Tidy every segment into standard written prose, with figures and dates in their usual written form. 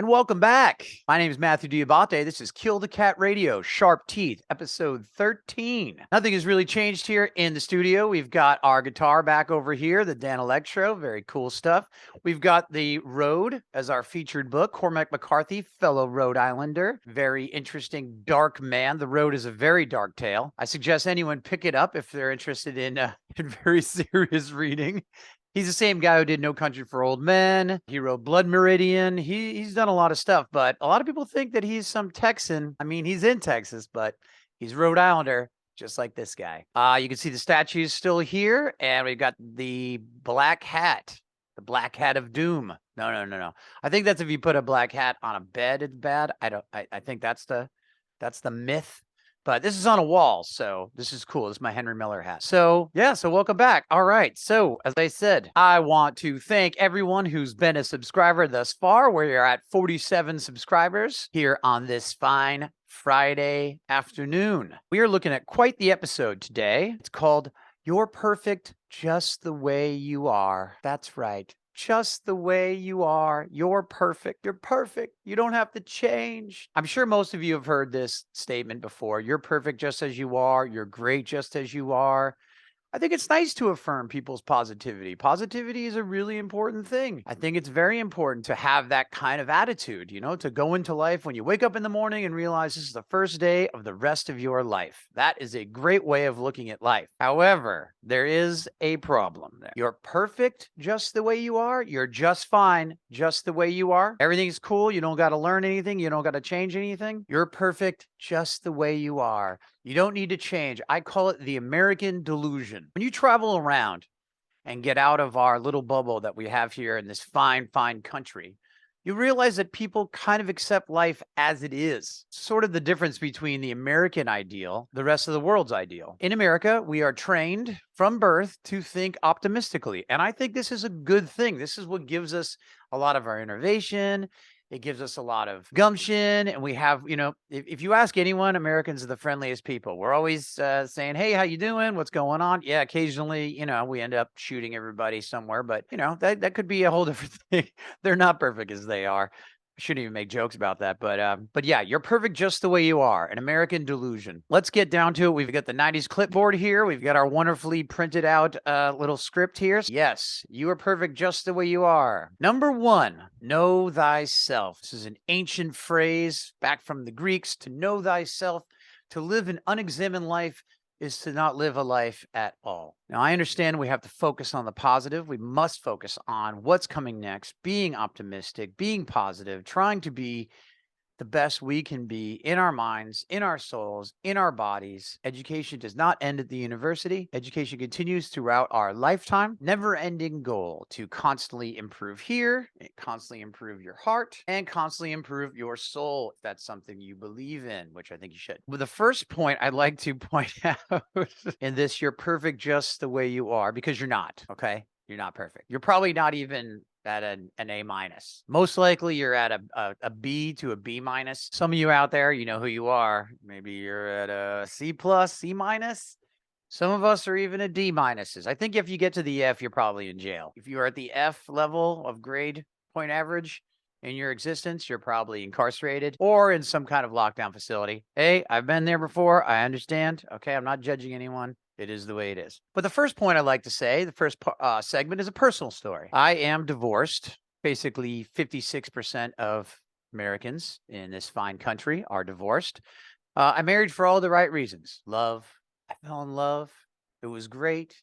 and welcome back. My name is Matthew Diabate. This is Kill the Cat Radio, Sharp Teeth, episode 13. Nothing has really changed here in the studio. We've got our guitar back over here, the Dan Electro, very cool stuff. We've got The Road as our featured book, Cormac McCarthy, fellow Rhode Islander, very interesting, dark man. The Road is a very dark tale. I suggest anyone pick it up if they're interested in very serious reading. He's the same guy who did No Country for Old Men. He wrote Blood Meridian. He's done a lot of stuff, but a lot of people think that he's some Texan. I mean, he's in Texas, but he's Rhode Islander, just like this guy. You can see the statues still here, and we've got the black hat, the black hat of doom. No. I think that's if you put a black hat on a bed, it's bad. I think that's the myth. But this is on a wall, so this is cool. This is my Henry Miller hat. So, yeah, so welcome back. All right. So, as I said, I want to thank everyone who's been a subscriber thus far. We're at 47 subscribers here on this fine Friday afternoon. We are looking at quite the episode today. It's called You're Perfect Just the Way You Are. That's right. Just the way you are. You're perfect. You're perfect. You don't have to change. I'm sure most of you have heard this statement before. You're perfect just as you are. You're great just as you are. I think it's nice to affirm people's positivity. Positivity is a really important thing. I think it's very important to have that kind of attitude, to go into life when you wake up in the morning and realize this is the first day of the rest of your life. That is a great way of looking at life. However, there is a problem there. You're perfect just the way you are. You're just fine just the way you are. Everything's cool. You don't got to learn anything. You don't got to change anything. You're perfect just the way you are. You don't need to change. I call it the American delusion. When you travel around and get out of our little bubble that we have here in this fine, fine country, you realize that people kind of accept life as it is. Sort of the difference between the American ideal, the rest of the world's ideal. In America, we are trained from birth to think optimistically. And I think this is a good thing. This is what gives us a lot of our innovation. It gives us a lot of gumption, and we have, if you ask anyone, Americans are the friendliest people. We're always saying, hey, how you doing? What's going on? Yeah, occasionally, we end up shooting everybody somewhere, but, that could be a whole different thing. They're not perfect as they are. I shouldn't even make jokes about that, but yeah, you're perfect just the way you are. An American delusion. Let's get down to it. We've got the 90s clipboard here. We've got our wonderfully printed out little script here. Yes, you are perfect just the way you are. Number 1, know thyself. This is an ancient phrase back from the Greeks. To know thyself, to live an unexamined life, is to not live a life at all. Now, I understand we have to focus on the positive. We must focus on what's coming next, being optimistic, being positive, trying to be the best we can be in our minds, in our souls, in our bodies. Education does not end at the university. Education continues throughout our lifetime. Never-ending goal to constantly improve here, constantly improve your heart, and constantly improve your soul, if that's something you believe in, which I think you should. But the first point I'd like to point out in this, you're perfect just the way you are, because you're not, okay? You're not perfect. You're probably not even at an A minus. Most likely you're at a B to a B minus. Some of you out there, you know who you are. Maybe you're at a C plus, C minus. Some of us are even at D minuses. I think if you get to the F, you're probably in jail. If you are at the F level of grade point average in your existence, you're probably incarcerated or in some kind of lockdown facility. Hey, I've been there before. I understand. Okay, I'm not judging anyone. It is the way it is. But the first point I'd like to say, the first segment, is a personal story. I am divorced. Basically, 56% of Americans in this fine country are divorced. I married for all the right reasons. Love. I fell in love. It was great.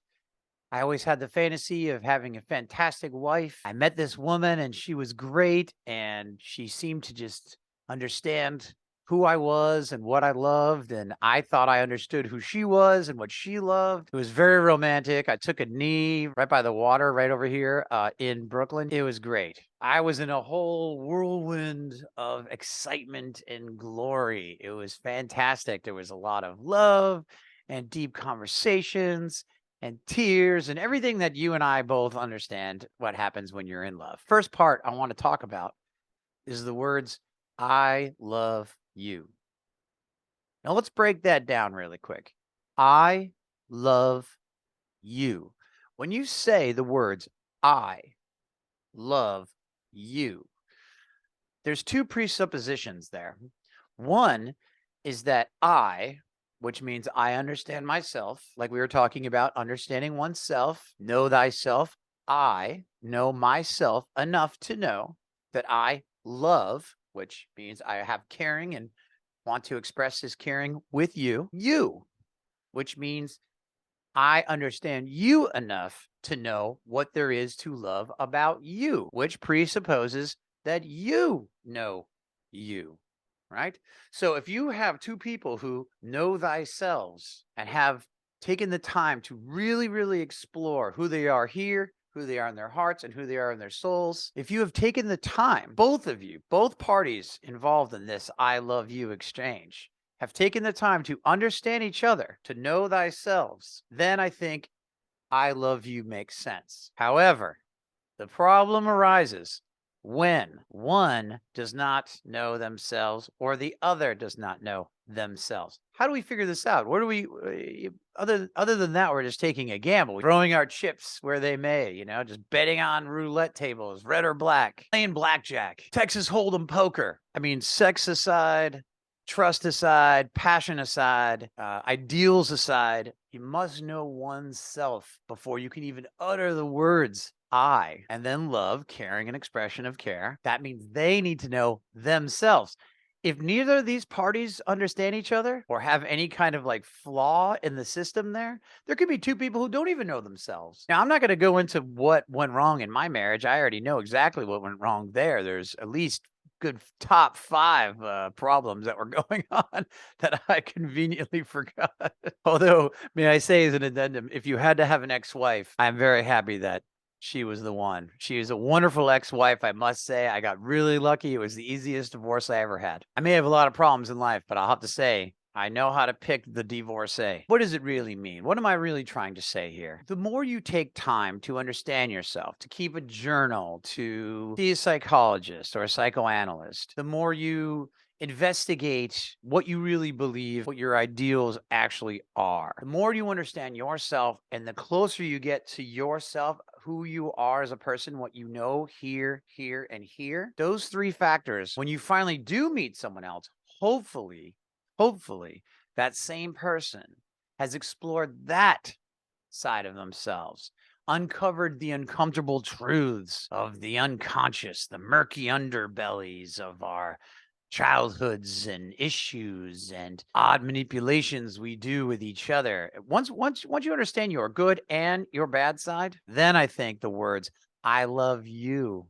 I always had the fantasy of having a fantastic wife. I met this woman and she was great, and she seemed to just understand who I was and what I loved, and I thought I understood who she was and what she loved. It was very romantic. I took a knee right by the water right over here in Brooklyn. It was great. I was in a whole whirlwind of excitement and glory. It was fantastic. There was a lot of love and deep conversations and tears and everything that you and I both understand what happens when you're in love. First part I want to talk about is the words, I love you. Now let's break that down really quick. I love you. When you say the words, I love you, There's two presuppositions there. One is that I, which means I understand myself, like we were talking about understanding oneself, know thyself. I know myself enough to know that I love, which means I have caring and want to express this caring with you, which means I understand you enough to know what there is to love about you, which presupposes that you know you, right? So if you have two people who know thyself and have taken the time to really, really explore who they are here, who they are in their hearts, and who they are in their souls, if you have taken the time, both of you, both parties involved in this I love you exchange, have taken the time to understand each other, to know thyself, then I think I love you makes sense. However, the problem arises when one does not know themselves or the other does not know themselves. How do we figure this out? Where do we other than that, we're just taking a gamble, throwing our chips where they may, just betting on roulette tables, red or black, playing blackjack, Texas Hold'em poker. I mean, sex aside, trust aside, passion aside, ideals aside, you must know oneself before you can even utter the words I, and then love, caring, and expression of care. That means they need to know themselves. If neither of these parties understand each other or have any kind of like flaw in the system there could be two people who don't even know themselves. Now, I'm not going to go into what went wrong in my marriage. I already know exactly what went wrong there. There's at least good top 5 problems that were going on that I conveniently forgot. Although, may I say as an addendum, if you had to have an ex-wife, I'm very happy that she was the one. She is a wonderful ex-wife, I must say. I got really lucky. It was the easiest divorce I ever had. I may have a lot of problems in life, but I'll have to say, I know how to pick the divorcee. What does it really mean? What am I really trying to say here? The more you take time to understand yourself, to keep a journal, to see a psychologist or a psychoanalyst, the more you investigate what you really believe, what your ideals actually are. The more you understand yourself and the closer you get to yourself, who you are as a person, what you know here, and here, those 3 factors, when you finally do meet someone else, hopefully, that same person has explored that side of themselves, uncovered the uncomfortable truths of the unconscious, the murky underbellies of our childhoods and issues and odd manipulations we do with each other. Once you understand your good and your bad side, then I think the words I love you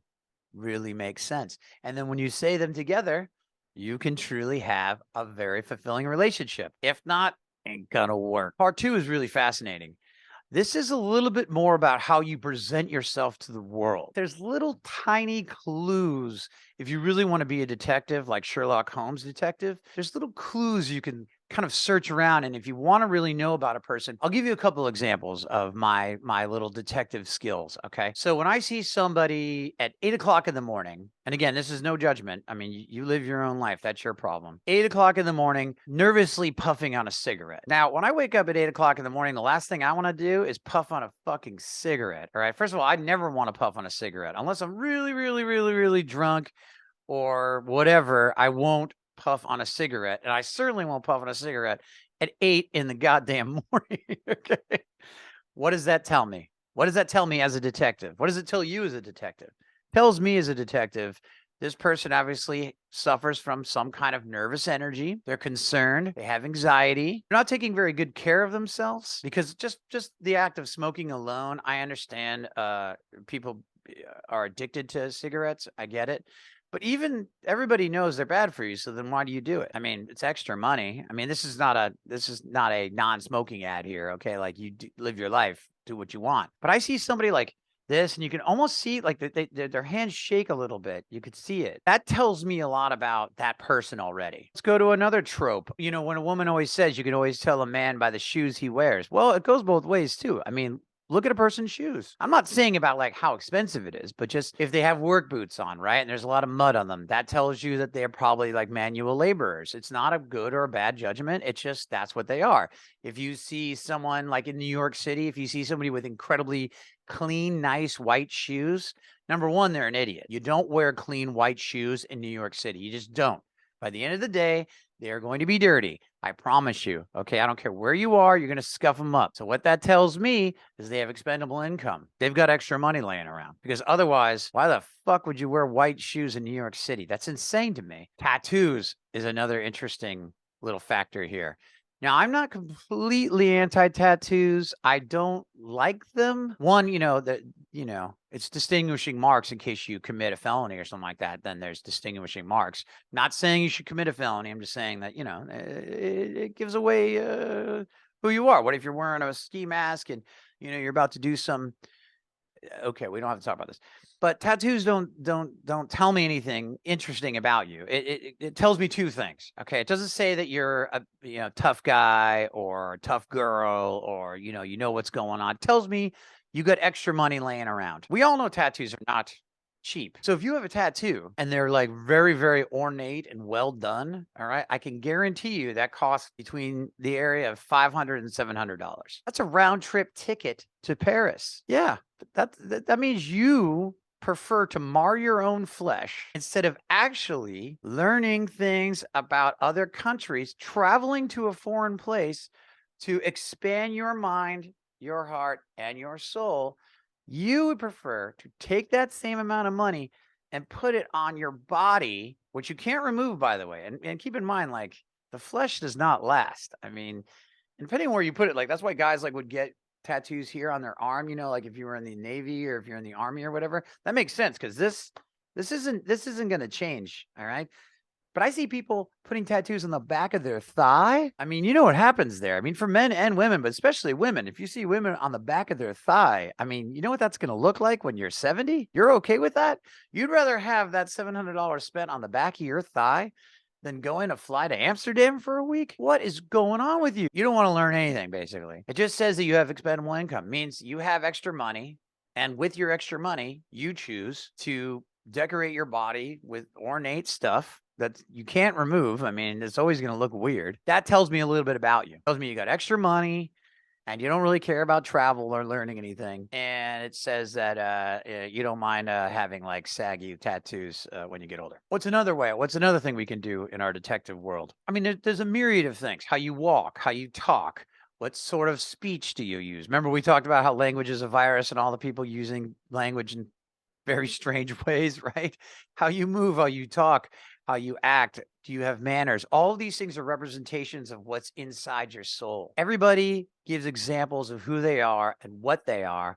really make sense. And then when you say them together, you can truly have a very fulfilling relationship. If not, ain't gonna work. Part 2 is really fascinating. This is a little bit more about how you present yourself to the world. There's little tiny clues. If you really want to be a detective, like Sherlock Holmes detective, there's little clues you can kind of search around. And if you want to really know about a person, I'll give you a couple examples of my little detective skills. Okay. So when I see somebody at 8 o'clock in the morning, and again, this is no judgment. I mean, you live your own life. That's your problem. 8 o'clock in the morning, nervously puffing on a cigarette. Now, when I wake up at 8 o'clock in the morning, the last thing I want to do is puff on a fucking cigarette. All right. First of all, I never want to puff on a cigarette unless I'm really, really, really, really drunk or whatever. I won't puff on a cigarette. And I certainly won't puff on a cigarette at 8 in the goddamn morning. Okay. What does that tell me? What does that tell me as a detective? What does it tell you as a detective? Tells me as a detective, this person obviously suffers from some kind of nervous energy. They're concerned. They have anxiety. They're not taking very good care of themselves because just the act of smoking alone, I understand people are addicted to cigarettes. I get it. But even everybody knows they're bad for you. So then why do you do it? I mean, it's extra money. I mean, this is not a non-smoking ad here. Okay. Like live your life, do what you want. But I see somebody like this, and you can almost see like their hands shake a little bit. You could see it. That tells me a lot about that person already. Let's go to another trope. When a woman always says you can always tell a man by the shoes he wears. Well, it goes both ways too. I mean, Look at a person's shoes. I'm not saying about like how expensive it is, but just if they have work boots on, right? And there's a lot of mud on them, that tells you that they're probably like manual laborers. It's not a good or a bad judgment. It's just that's what they are. If you see someone like in New York City, if you see somebody with incredibly clean, nice white shoes, number one, they're an idiot. You don't wear clean white shoes in New York City. You just don't. By the end of the day, they're going to be dirty. I promise you. Okay. I don't care where you are. You're going to scuff them up. So what that tells me is they have expendable income. They've got extra money laying around, because otherwise, why the fuck would you wear white shoes in New York City? That's insane to me. Tattoos is another interesting little factor here. Now, I'm not completely anti-tattoos. I don't like them. One, it's distinguishing marks in case you commit a felony or something like that. Then there's distinguishing marks. Not saying you should commit a felony. I'm just saying that, it gives away who you are. What if you're wearing a ski mask and, you're about to do some okay, we don't have to talk about this. But tattoos don't tell me anything interesting about you. It tells me two things. Okay, it doesn't say that you're a tough guy or tough girl, or you know what's going on. It tells me you got extra money laying around. We all know tattoos are not cheap. So if you have a tattoo and they're like very, very ornate and well done, all right, I can guarantee you that costs between the area of $500 and $700. That's a round trip ticket to Paris. Yeah, that means you prefer to mar your own flesh instead of actually learning things about other countries, traveling to a foreign place to expand your mind, your heart, and your soul. You would prefer to take that same amount of money and put it on your body, which you can't remove, by the way. And keep in mind, like, the flesh does not last. I mean, depending on where you put it, like, that's why guys like would get tattoos here on their arm, like if you were in the Navy or if you're in the Army or whatever. That makes sense, because this isn't going to change. All right. But I see people putting tattoos on the back of their thigh. I mean, you know what happens there. I mean, for men and women, but especially women, if you see women on the back of their thigh, I mean, you know what that's going to look like when you're 70? You're okay with that? You'd rather have that $700 spent on the back of your thigh than going to fly to Amsterdam for a week? What is going on with you? You don't want to learn anything, basically. It just says that you have expendable income. It means you have extra money, and with your extra money, you choose to decorate your body with ornate stuff that you can't remove. I mean, it's always going to look weird. That tells me a little bit about you. It tells me you got extra money and you don't really care about travel or learning anything. And it says that you don't mind having like saggy tattoos when you get older. What's another thing we can do in our detective world? I mean, there's a myriad of things. How you walk, how you talk. What sort of speech do you use? Remember, we talked about how language is a virus and all the people using language in very strange ways, right? How you move, how you talk, how you act. Do you have manners? All of these things are representations of what's inside your soul. Everybody gives examples of who they are and what they are,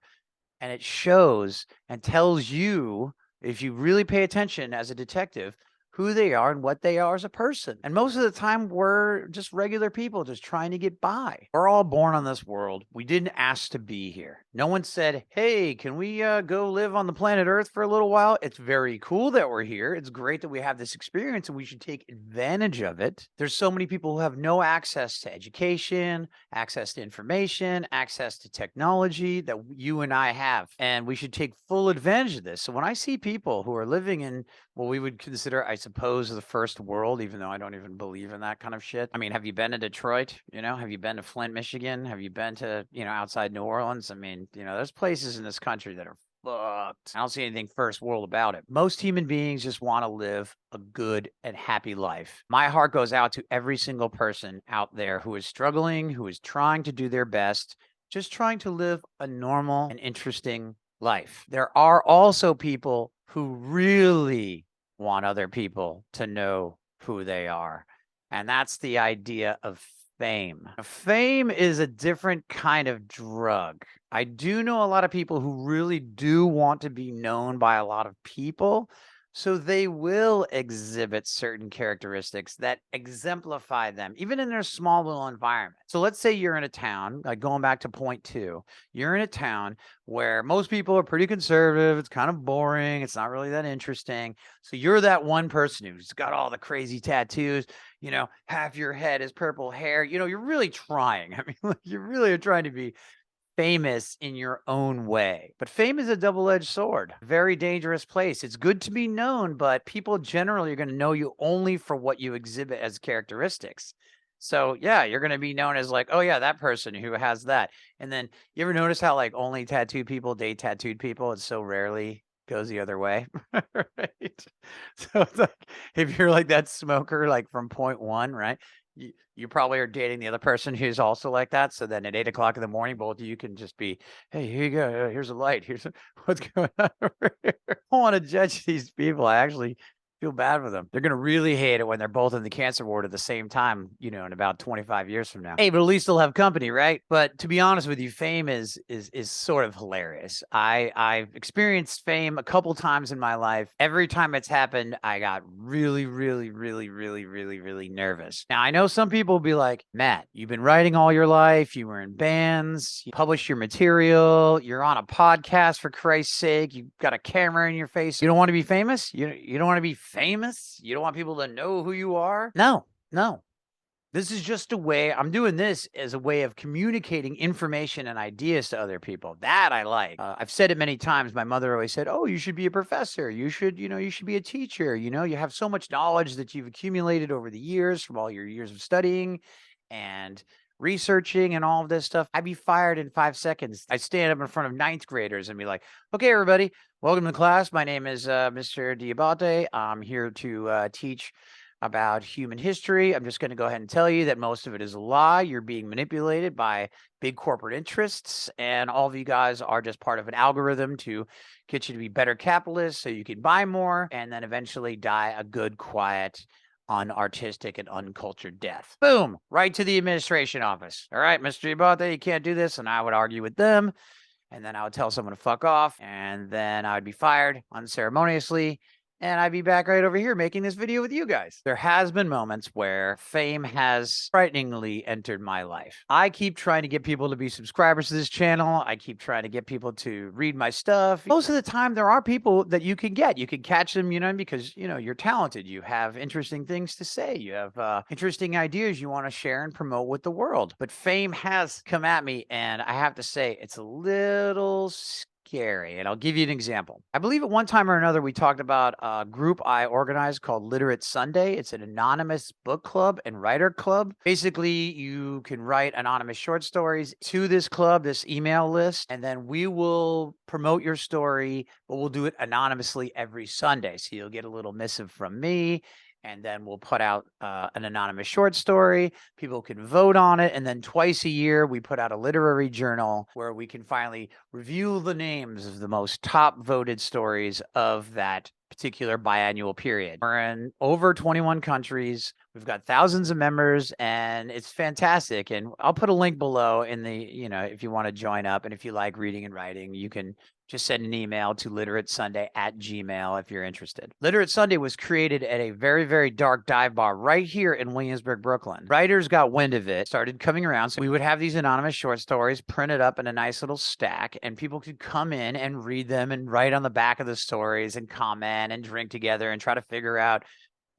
and it shows and tells you, if you really pay attention as a detective, who they are and what they are as a person. And most of the time, we're just regular people just trying to get by. We're all born on this world. We didn't ask to be here. No one said, hey, can we go live on the planet Earth for a little while? It's very cool that we're here. It's great that we have this experience and we should take advantage of it. There's so many people who have no access to education, access to information, access to technology that you and I have. And we should take full advantage of this. So when I see people who are living in what we would consider, I suppose, the first world, even though I don't even believe in that kind of shit. I mean, have you been to Detroit? Have you been to Flint, Michigan? Have you been to, outside New Orleans? I mean, there's places in this country that are fucked. I don't see anything first world about it. Most human beings just want to live a good and happy life. My heart goes out to every single person out there who is struggling, who is trying to do their best, just trying to live a normal and interesting life. There are also people who really want other people to know who they are. And that's the idea of fame. Fame is a different kind of drug. I do know a lot of people who really do want to be known by a lot of people. So they will exhibit certain characteristics that exemplify them, even in their small little environment. So let's say you're in a town, like going back to point 2, you're in a town where most people are pretty conservative. It's kind of boring. It's not really that interesting. So you're that one person who's got all the crazy tattoos, half your head is purple hair. You're really trying. I mean, you really are trying to be famous in your own way. But fame is a double-edged sword, very dangerous place. It's good to be known, but people generally are going to know you only for what you exhibit as characteristics. So yeah, you're going to be known as like, oh yeah, that person who has that. And then you ever notice how like only tattooed people date tattooed people? It so rarely goes the other way, right? So it's like if you're like that smoker, like from point one, right? You probably are dating the other person who's also like that. So then at 8 o'clock in the morning, both of you can just be, hey, here you go. Here's a light. What's going on over here. I don't want to judge these people. I actually feel bad for them. They're going to really hate it when they're both in the cancer ward at the same time, in about 25 years from now. Hey, but at least they'll have company, right? But to be honest with you, fame is sort of hilarious. I've experienced fame a couple times in my life. Every time it's happened, I got really, really, really, really, really, really nervous. Now, I know some people will be like, Matt, you've been writing all your life. You were in bands. You published your material. You're on a podcast, for Christ's sake. You've got a camera in your face. You don't want to be famous? You don't want to be famous? You don't want people to know who you are? No. This is just a way, I'm doing this as a way of communicating information and ideas to other people. That I like. I've said it many times. My mother always said, oh, you should be a professor. You should be a teacher. You have so much knowledge that you've accumulated over the years from all your years of studying and researching and all of this stuff. I'd be fired in 5 seconds. I'd stand up in front of 9th graders and be like, okay, everybody, welcome to class. My name is Mr. Diabate. I'm here to teach about human history. I'm just going to go ahead and tell you that most of it is a lie. You're being manipulated by big corporate interests, and all of you guys are just part of an algorithm to get you to be better capitalists so you can buy more and then eventually die a good, quiet, unartistic, and uncultured death. Boom, right to the administration office. All right, Mr. Diabate, you can't do this. And I would argue with them, and then I would tell someone to fuck off, and then I would be fired unceremoniously. And I'd be back right over here making this video with you guys. There has been moments where fame has frighteningly entered my life. I keep trying to get people to be subscribers to this channel. I keep trying to get people to read my stuff. Most of the time, there are people that you can get. You can catch them, because, you're talented. You have interesting things to say. You have interesting ideas you want to share and promote with the world. But fame has come at me, and I have to say, it's a little scary. And I'll give you an example. I believe at one time or another, we talked about a group I organized called Literate Sunday. It's an anonymous book club and writer club. Basically, you can write anonymous short stories to this club, this email list, and then we will promote your story, but we'll do it anonymously every Sunday. So you'll get a little missive from me, and then we'll put out an anonymous short story. People can vote on it. And then twice a year, we put out a literary journal where we can finally review the names of the most top voted stories of that particular biannual period. We're in over 21 countries. We've got thousands of members, and it's fantastic. And I'll put a link below in the, if you want to join up. And if you like reading and writing, you can just send an email to literatesunday@gmail.com if you're interested. Literate Sunday was created at a very, very dark dive bar right here in Williamsburg, Brooklyn. Writers got wind of it, started coming around. So we would have these anonymous short stories printed up in a nice little stack, and people could come in and read them and write on the back of the stories and comment and drink together and try to figure out,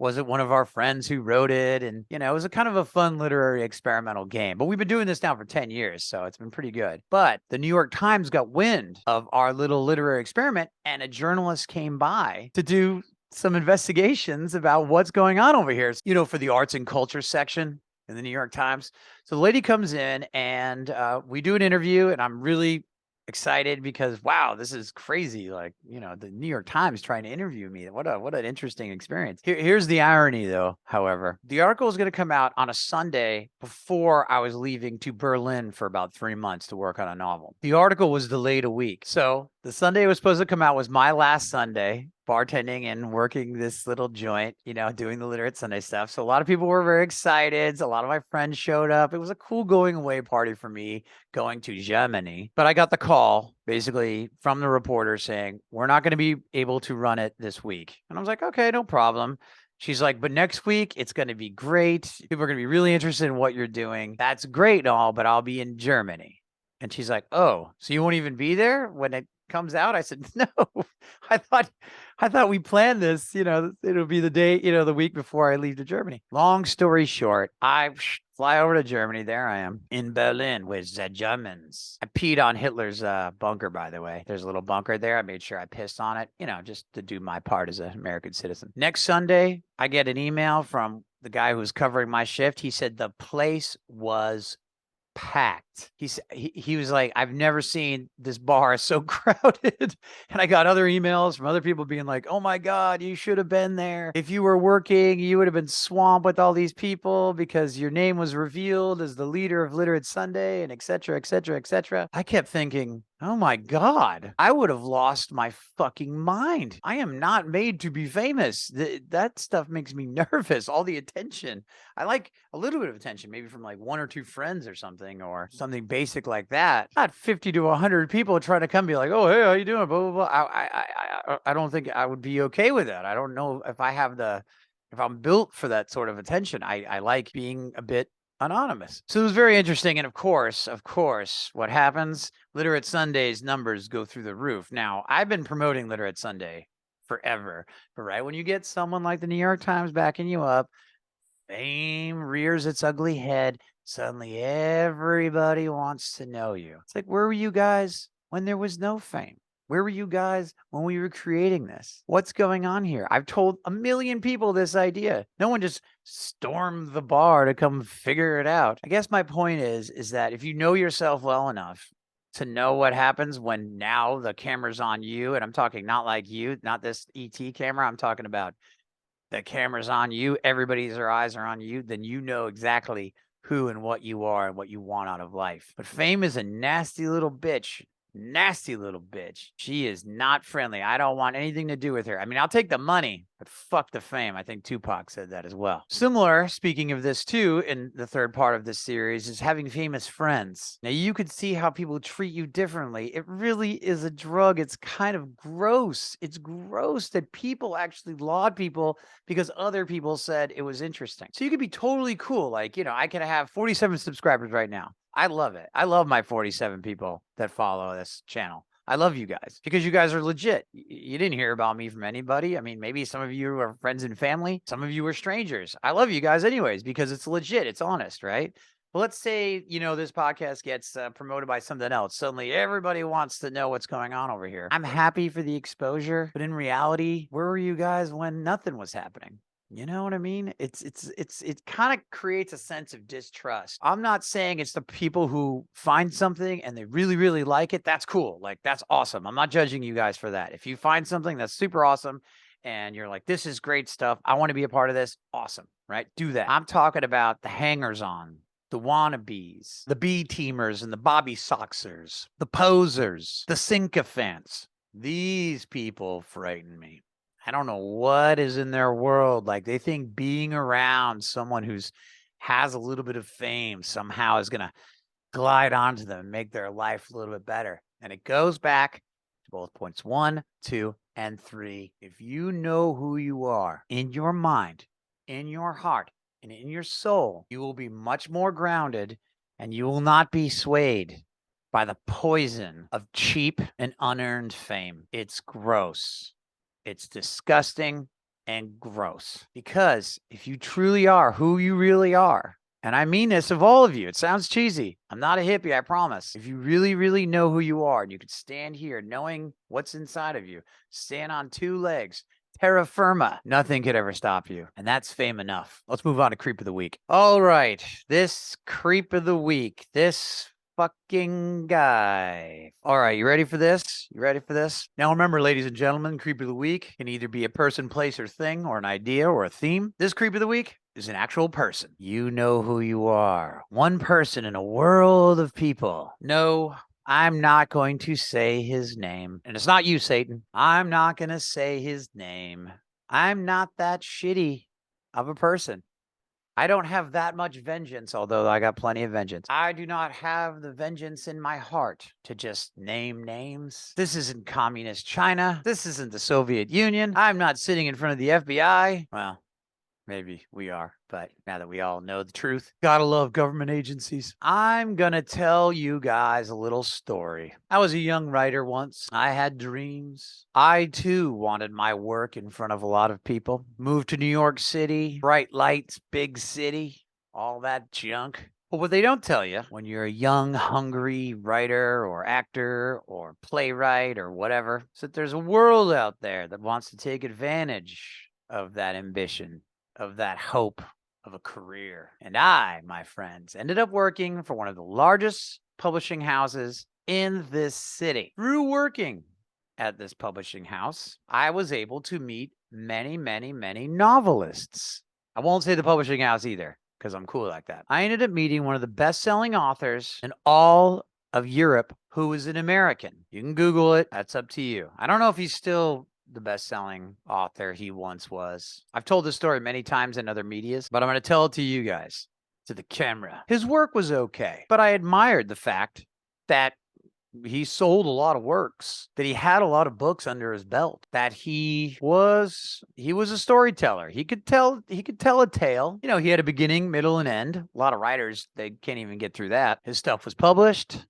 was it one of our friends who wrote it? And, it was a kind of a fun literary experimental game. But we've been doing this now for 10 years, so it's been pretty good. But the New York Times got wind of our little literary experiment, and a journalist came by to do some investigations about what's going on over here, for the arts and culture section in the New York Times. So the lady comes in, and we do an interview, and I'm really excited because, wow, this is crazy. Like, the New York Times trying to interview me. What an interesting experience. Here's the irony, though. However, the article is going to come out on a Sunday before I was leaving to Berlin for about 3 months to work on a novel. The article was delayed a week. So the Sunday it was supposed to come out was my last Sunday bartending and working this little joint, doing the Literate Sunday stuff. So a lot of people were very excited. A lot of my friends showed up. It was a cool going away party for me going to Germany. But I got the call basically from the reporter saying, we're not going to be able to run it this week. And I was like, okay, no problem. She's like, but next week, it's going to be great. People are going to be really interested in what you're doing. That's great and all, but I'll be in Germany. And she's like, oh, so you won't even be there when it comes out. I said, no, I thought we planned this, it'll be the day, the week before I leave to Germany. Long story short, I fly over to Germany. There I am in Berlin with the Germans. I peed on Hitler's bunker, by the way. There's a little bunker there. I made sure I pissed on it, just to do my part as an American citizen. Next Sunday, I get an email from the guy who was covering my shift. He said the place was packed. He was like, I've never seen this bar so crowded. And I got other emails from other people being like, oh my God, you should have been there. If you were working, you would have been swamped with all these people because your name was revealed as the leader of Literate Sunday, and et cetera, et cetera, et cetera. I kept thinking, oh my God, I would have lost my fucking mind. I am not made to be famous. That stuff makes me nervous. All the attention. I like a little bit of attention, maybe from like one or two friends or something basic like that. Not 50 to 100 people trying to come be like, oh, hey, how you doing? Blah, blah, blah. I don't think I would be okay with that. I don't know if if I'm built for that sort of attention. I like being a bit anonymous. So it was very interesting. And of course, what happens? Literate Sunday's numbers go through the roof. Now, I've been promoting Literate Sunday forever, but right when you get someone like the New York Times backing you up, fame rears its ugly head. Suddenly everybody wants to know you. It's like, where were you guys when there was no fame? Where were you guys when we were creating this? What's going on here? I've told a million people this idea. No one just stormed the bar to come figure it out. I guess my point is that if you know yourself well enough to know what happens when now the camera's on you, and I'm talking not like you, not this ET camera, I'm talking about the camera's on you, everybody's eyes are on you, then you know exactly who and what you are and what you want out of life. But fame is a nasty little bitch. Nasty little bitch. She is not friendly. I don't want anything to do with her. I mean, I'll take the money, but fuck the fame. I think Tupac said that as well. Similar, speaking of this too, in the third part of this series, is having famous friends. Now, you could see how people treat you differently. It really is a drug. It's kind of gross. It's gross that people actually laud people because other people said it was interesting. So you could be totally cool. Like, I could have 47 subscribers right now. I love it. I love my 47 people that follow this channel. I love you guys because you guys are legit. You didn't hear about me from anybody. I mean, maybe some of you are friends and family. Some of you are strangers. I love you guys anyways because it's legit. It's honest, right? But let's say, this podcast gets promoted by something else. Suddenly everybody wants to know what's going on over here. I'm happy for the exposure, but in reality, where were you guys when nothing was happening? You know what I mean? It kind of creates a sense of distrust. I'm not saying it's the people who find something and they really, really like it. That's cool. Like, that's awesome. I'm not judging you guys for that. If you find something that's super awesome and you're like, this is great stuff, I want to be a part of this. Awesome, right? Do that. I'm talking about the hangers-on, the wannabes, the B-teamers and the Bobby Soxers, the posers, the sycophants. These people frighten me. I don't know what is in their world. Like, they think being around someone who's has a little bit of fame somehow is going to glide onto them and make their life a little bit better. And it goes back to both points 1, 2, and 3. If you know who you are in your mind, in your heart, and in your soul, you will be much more grounded and you will not be swayed by the poison of cheap and unearned fame. It's gross. It's disgusting and gross. Because if you truly are who you really are, and I mean this of all of you, it sounds cheesy. I'm not a hippie, I promise. If you really, really know who you are, and you could stand here knowing what's inside of you, stand on 2 legs, terra firma, nothing could ever stop you. And that's fame enough. Let's move on to Creep of the Week. All right, this Creep of the Week, this fucking guy. All right, you ready for this? You ready for this? Now remember, ladies and gentlemen, Creep of the Week can either be a person, place, or thing, or an idea, or a theme. This Creep of the Week is an actual person. You know who you are. One person in a world of people. No, I'm not going to say his name. And it's not you, Satan. I'm not going to say his name. I'm not that shitty of a person. I don't have that much vengeance, although I got plenty of vengeance. I do not have the vengeance in my heart to just name names. This isn't communist China. This isn't the Soviet Union. I'm not sitting in front of the FBI. Well, Maybe we are, but now that we all know the truth, gotta love government agencies. I'm gonna tell you guys a little story. I was a young writer once. I had dreams. I too wanted my work in front of a lot of people. Moved to New York City, bright lights, big city, all that junk. But what they don't tell you when you're a young, hungry writer or actor or playwright or whatever is that there's a world out there that wants to take advantage of that ambition, of that hope of a career. And I, my friends, ended up working for one of the largest publishing houses in this city. Through working at this publishing house, I was able to meet many, many, many novelists. I won't say the publishing house either, because I'm cool like that. I ended up meeting one of the best-selling authors in all of Europe who is an American. You can Google it. That's up to you. I don't know if he's still the best-selling author he once was. I've told this story many times in other medias, but I'm going to tell it to you guys, to the camera. His work was okay, but I admired the fact that he sold a lot of works, that he had a lot of books under his belt, that he was a storyteller. He could tell a tale. You know, he had a beginning, middle, and end. A lot of writers, they can't even get through that. His stuff was published.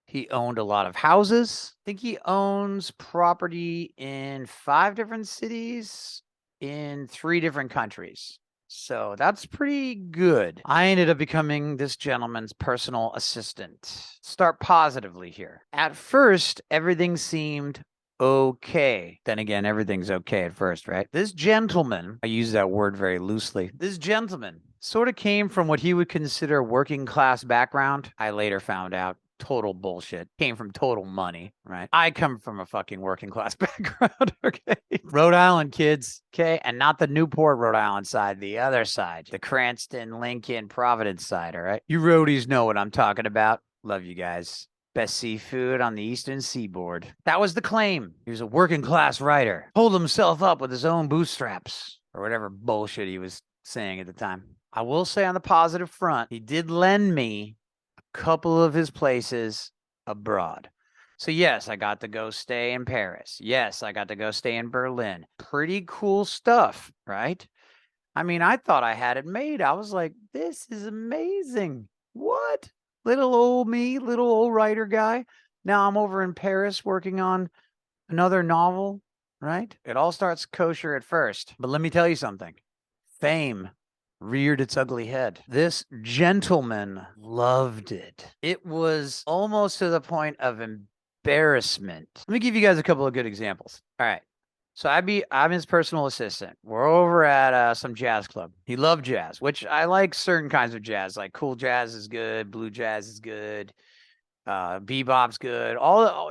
He owned a lot of houses. I think he owns property in 5 different cities in 3 different countries. So that's pretty good. I ended up becoming this gentleman's personal assistant. Start positively here. At first, everything seemed okay. Then again, everything's okay at first, right? This gentleman, I use that word very loosely. This gentleman sort of came from what he would consider a working class background. I later found out total bullshit. Came from total money, right? I come from a fucking working class background, okay? Rhode Island kids, okay? And not the Newport, Rhode Island side, the other side. The Cranston, Lincoln, Providence side, all right? You roadies know what I'm talking about. Love you guys. Best seafood on the eastern seaboard. That was the claim. He was a working class writer. Pulled himself up with his own bootstraps, or whatever bullshit he was saying at the time. I will say on the positive front, he did lend me couple of his places abroad. So yes, I got to go stay in Paris. Yes, I got to go stay in Berlin. Pretty cool stuff, right? I mean, I thought I had it made. I was like, this is amazing. What? Little old me, little old writer guy. Now I'm over in Paris working on another novel, right? It all starts kosher at first. But let me tell you something. Fame reared its ugly head. This gentleman loved it. It was almost to the point of embarrassment. Let me give you guys a couple of good examples. All right. So I'm his personal assistant. We're over at some jazz club. He loved jazz, which I like certain kinds of jazz. Like cool jazz is good, blue jazz is good. Bebop's good.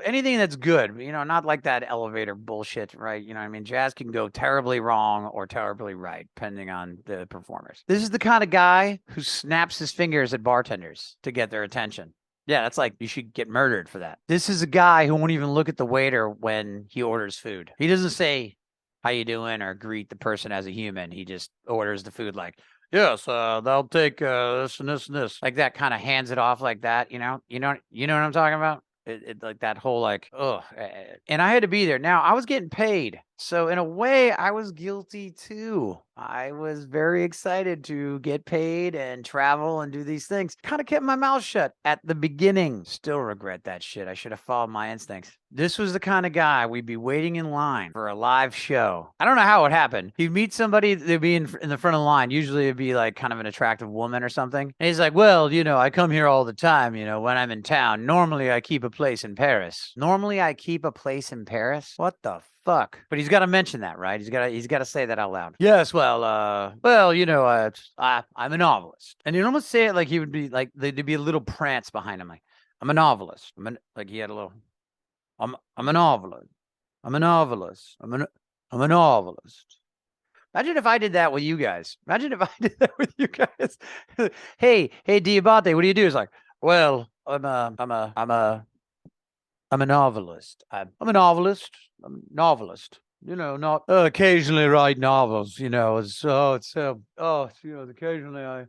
Anything that's good, you know, not like that elevator bullshit, right? You know what I mean? Jazz can go terribly wrong or terribly right, depending on the performers. This is the kind of guy who snaps his fingers at bartenders to get their attention. Yeah, that's like, you should get murdered for that. This is a guy who won't even look at the waiter when he orders food. He doesn't say, how you doing, or greet the person as a human. He just orders the food like, yes, they'll take this and this and this. Like that, kind of hands it off like that, you know? You know what I'm talking about? It like that whole like, ugh. And I had to be there. Now, I was getting paid. So in a way, I was guilty too. I was very excited to get paid and travel and do these things. Kind of kept my mouth shut at the beginning. Still regret that shit. I should have followed my instincts. This was the kind of guy we'd be waiting in line for a live show. I don't know how it happened. He'd meet somebody, they'd be in the front of the line. Usually it'd be like kind of an attractive woman or something. And he's like, well, you know, I come here all the time, you know, when I'm in town. Normally I keep a place in Paris. Normally I keep a place in Paris? What the fuck? But he's got to mention that, right? He's got to say that out loud. Yes, well, you know, I'm a novelist. And he'd almost say it like he would be like, there'd be a little prance behind him, like, I'm a novelist. Like he had a little, I'm a novelist. I'm a novelist. I'm a novelist. Imagine if I did that with you guys. Imagine if I did that with you guys. hey, Diabate, what do you do? It's like, well, I'm a novelist. I'm a novelist. I'm a novelist. You know, not occasionally write novels. You know, occasionally I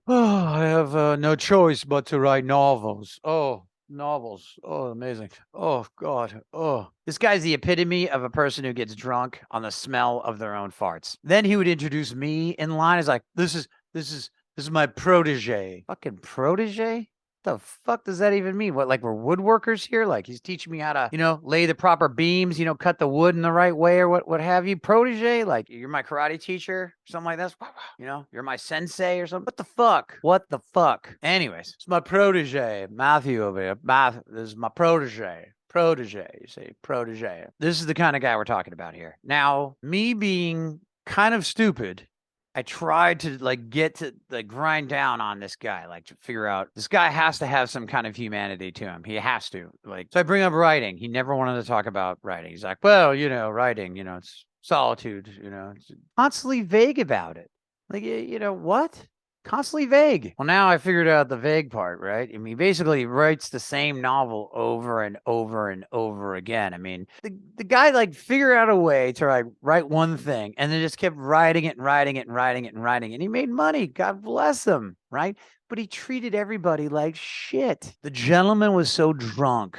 have no choice but to write novels. Oh, novels. Oh, amazing. Oh, God. Oh. This guy's the epitome of a person who gets drunk on the smell of their own farts. Then he would introduce me in line as like, this is my protege. Fucking protege? The fuck does that even mean? What, like we're woodworkers here? Like he's teaching me how to, lay the proper beams, cut the wood in the right way or what have you? Protege? Like you're my karate teacher, something like that. You're my sensei or something. What the fuck? What the fuck? Anyways, it's my protege, Matthew over here. This is my protege. Protege, you say protege. This is the kind of guy we're talking about here. Now, me being kind of stupid, I tried to get to grind down on this guy, to figure out this guy has to have some kind of humanity to him. He has to. So I bring up writing. He never wanted to talk about writing. He's like, well, writing, it's solitude, it's constantly vague about it. What? Constantly vague. Well, now I figured out the vague part, right? I mean, basically writes the same novel over and over and over again. I mean, the guy figured out a way to write one thing and then just kept writing it and writing it and writing it and writing it. And he made money. God bless him, right? But he treated everybody like shit. The gentleman was so drunk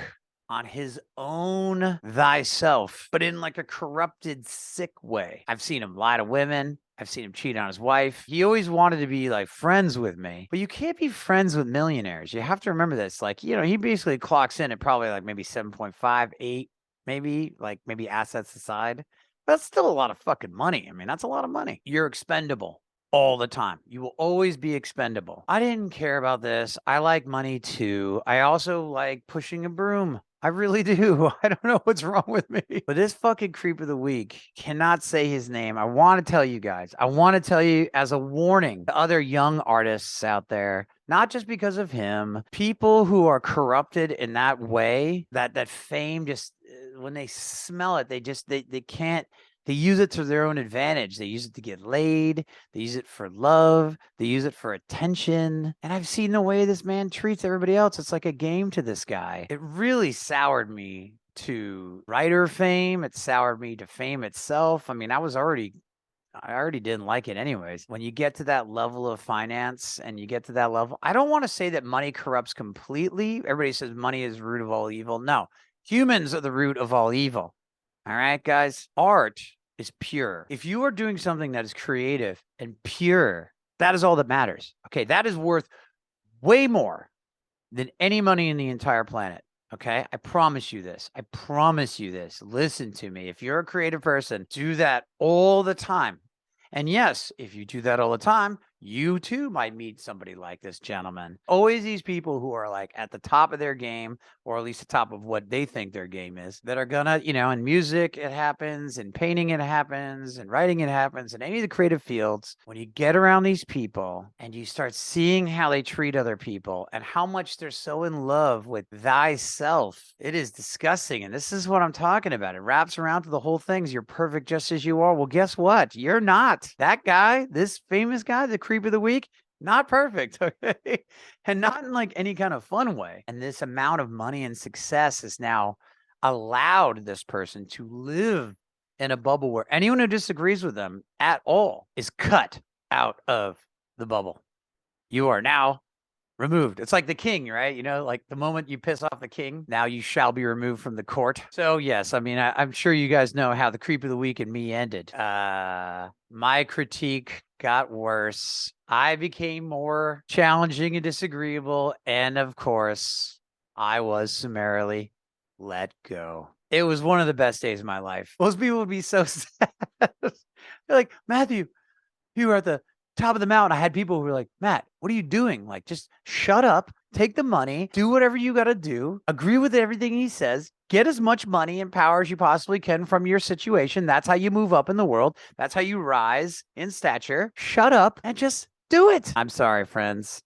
on his own thyself, but in a corrupted, sick way. I've seen him lie to women. I've seen him cheat on his wife. He always wanted to be friends with me, but you can't be friends with millionaires. You have to remember this. He basically clocks in at probably maybe 7.5, 8, maybe assets aside. But that's still a lot of fucking money. I mean, that's a lot of money. You're expendable all the time. You will always be expendable. I didn't care about this. I like money too. I also like pushing a broom. I really do. I don't know what's wrong with me. But this fucking creep of the week, cannot say his name. I want to tell you guys. I want to tell you as a warning to other young artists out there, not just because of him, people who are corrupted in that way, that fame just, when they smell it, they can't. They use it to their own advantage. They use it to get laid. They use it for love. They use it for attention. And I've seen the way this man treats everybody else. It's like a game to this guy. It really soured me to writer fame. It soured me to fame itself. I mean, I already didn't like it anyways. When you get to that level of finance and you get to that level, I don't want to say that money corrupts completely. Everybody says money is the root of all evil. No, humans are the root of all evil. All right, guys, art is pure. If you are doing something that is creative and pure, that is all that matters. Okay, that is worth way more than any money in the entire planet. Okay, I promise you this. I promise you this. Listen to me. If you're a creative person, do that all the time. And yes, if you do that all the time, you too might meet somebody like this gentleman. Always these people who are at the top of their game, or at least the top of what they think their game is, that are gonna, in music it happens, in painting it happens, in writing it happens, in any of the creative fields. When you get around these people and you start seeing how they treat other people and how much they're so in love with thyself, it is disgusting. And this is what I'm talking about. It wraps around to the whole thing. You're perfect just as you are. Well, guess what? You're not. That guy, this famous guy, the creep of the week, not perfect, okay? And not in any kind of fun way. And this amount of money and success has now allowed this person to live in a bubble where anyone who disagrees with them at all is cut out of the bubble. You are now removed. It's like the king, right? The moment you piss off the king, now you shall be removed from the court. So yes, I mean, I'm sure you guys know how the creep of the week and me ended. My critique got worse. I became more challenging and disagreeable. And of course, I was summarily let go. It was one of the best days of my life. Most people would be so sad. They're like, Matthew, you were at the top of the mountain. I had people who were like, Matt, what are you doing? Just shut up, take the money, do whatever you got to do, agree with everything he says, get as much money and power as you possibly can from your situation. That's how you move up in the world. That's how you rise in stature. Shut up and just do it. I'm sorry, friends.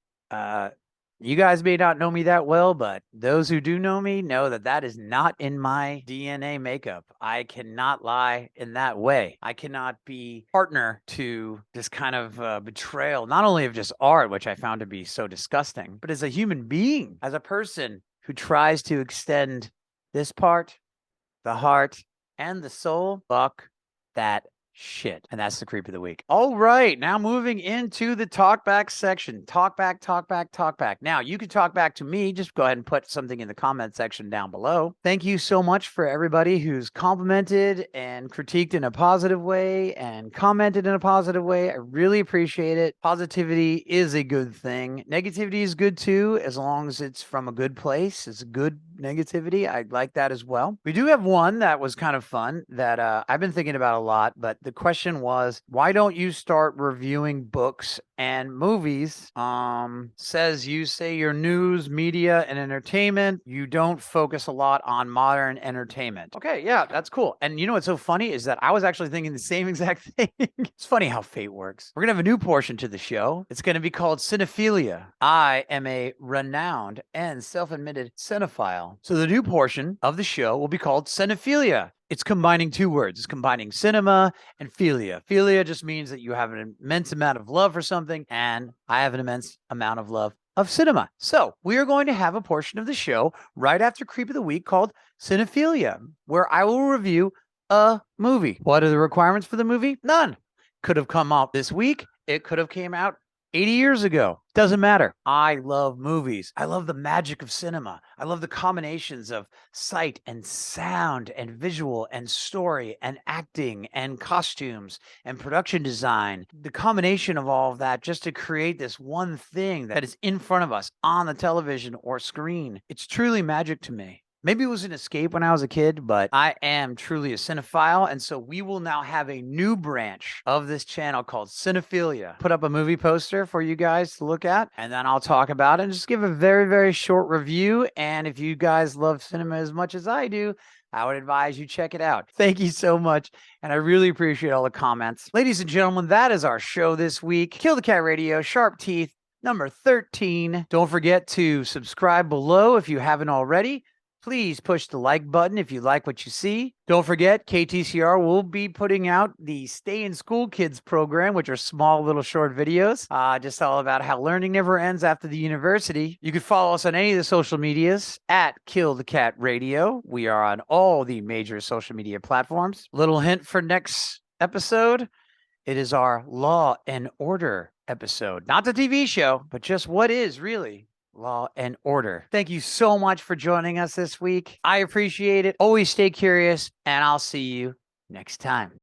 You guys may not know me that well, but those who do know me know that that is not in my DNA makeup. I cannot lie in that way. I cannot be partner to this kind of betrayal, not only of just art, which I found to be so disgusting, but as a human being, as a person who tries to extend this part, the heart, and the soul. Fuck that shit. And that's the creep of the week. All right. Now moving into the talk back section. Talk back, talk back, talk back. Now you can talk back to me. Just go ahead and put something in the comment section down below. Thank you so much for everybody who's complimented and critiqued in a positive way and commented in a positive way. I really appreciate it. Positivity is a good thing. Negativity is good too, as long as it's from a good place. It's good negativity. I like that as well. We do have one that was kind of fun that I've been thinking about a lot, but the question was, why don't you start reviewing books and movies? Says you say your news, media, and entertainment. You don't focus a lot on modern entertainment. Okay, yeah, that's cool. And you know what's so funny is that I was actually thinking the same exact thing. It's funny how fate works. We're gonna have a new portion to the show. It's gonna be called Cinephilia. I am a renowned and self-admitted cinephile. So the new portion of the show will be called Cinephilia. It's combining two words. It's combining cinema and philia. Philia just means that you have an immense amount of love for something, and I have an immense amount of love of cinema. So we are going to have a portion of the show right after Creep of the Week called Cinephilia, where I will review a movie. What are the requirements for the movie? None. Could have come out this week. It could have came out 80 years ago. Doesn't matter. I love movies. I love the magic of cinema. I love the combinations of sight and sound and visual and story and acting and costumes and production design. The combination of all of that just to create this one thing that is in front of us on the television or screen. It's truly magic to me. Maybe it was an escape when I was a kid, but I am truly a cinephile. And so we will now have a new branch of this channel called Cinephilia. Put up a movie poster for you guys to look at, and then I'll talk about it and just give a very, very short review. And if you guys love cinema as much as I do, I would advise you check it out. Thank you so much. And I really appreciate all the comments. Ladies and gentlemen, that is our show this week. Kill the Cat Radio, Sharp Teeth, number 13. Don't forget to subscribe below if you haven't already. Please push the like button if you like what you see. Don't forget, KTCR will be putting out the Stay in School Kids program, which are small little short videos, just all about how learning never ends after the university. You can follow us on any of the social medias at Kill the Cat Radio. We are on all the major social media platforms. Little hint for next episode. It is our Law and Order episode. Not the TV show, but just what is really Law and Order. Thank you so much for joining us this week. I appreciate it. Always stay curious, and I'll see you next time.